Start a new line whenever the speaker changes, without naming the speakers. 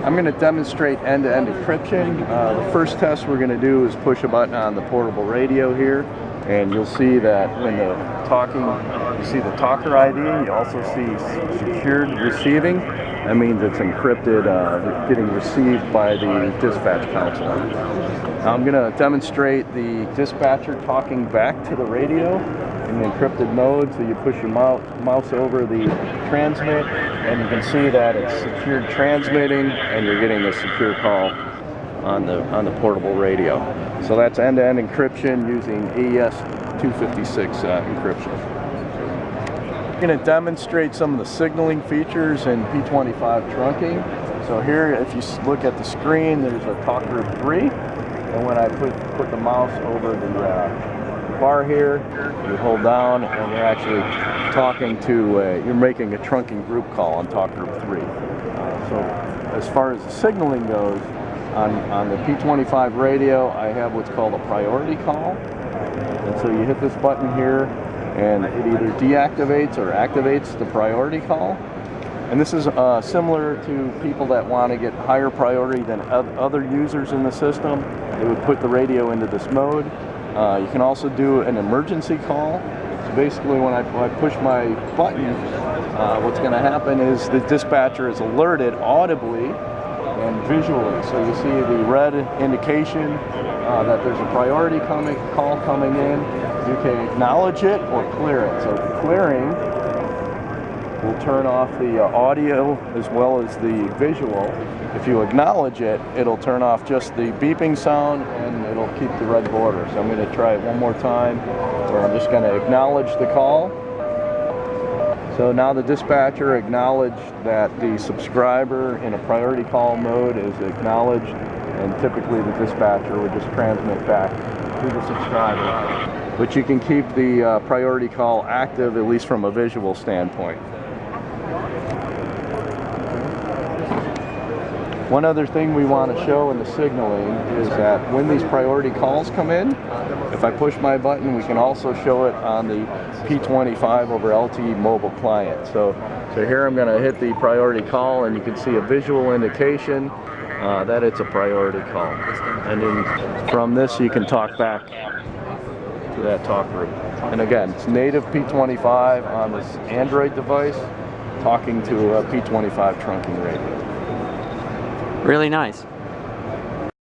I'm going to demonstrate end-to-end encryption. The first test we're going to do is push a button on the portable radio here, and you'll see that when the you see the talker ID, you also see secured receiving. That means it's encrypted, getting received by the dispatch counselor. Now I'm going to demonstrate the dispatcher talking back to the radio in the encrypted mode. So you push your mouse over the transmit, and you can see that it's secured transmitting, and you're getting a secure call on the portable radio. So that's end-to-end encryption using AES 256 encryption. I'm going to demonstrate some of the signaling features in P25 trunking. So here, if you look at the screen, there's a talk group 3, and when I put the mouse over the bar here, you hold down, and you're actually talking to, you're making a trunking group call on talk group 3. So as far as the signaling goes, on the P25 radio, I have what's called a priority call. And so you hit this button here, and it either deactivates or activates the priority call. And this is similar to people that want to get higher priority than other users in the system. They would put the radio into this mode. You can also do an emergency call. So basically when I push my button, what's going to happen is the dispatcher is alerted audibly and visually. So you see the red indication that there's a priority call coming in. You can acknowledge it or clear it. So clearing will turn off the audio as well as the visual. If you acknowledge it, it'll turn off just the beeping sound, and it'll keep the red border. So I'm going to try it one more time, where I'm just going to acknowledge the call. So now the dispatcher acknowledged that the subscriber in a priority call mode is acknowledged, and typically the dispatcher would just transmit back to the subscriber. But you can keep the priority call active, at least from a visual standpoint. One other thing we want to show in the signaling is that when these priority calls come in, if I push my button, we can also show it on the P25 over LTE mobile client. So here I'm going to hit the priority call, and you can see a visual indication that it's a priority call. And then from this you can talk back to that talk group. And again, it's native P25 on this Android device talking to a P25 trunking radio.
Really nice.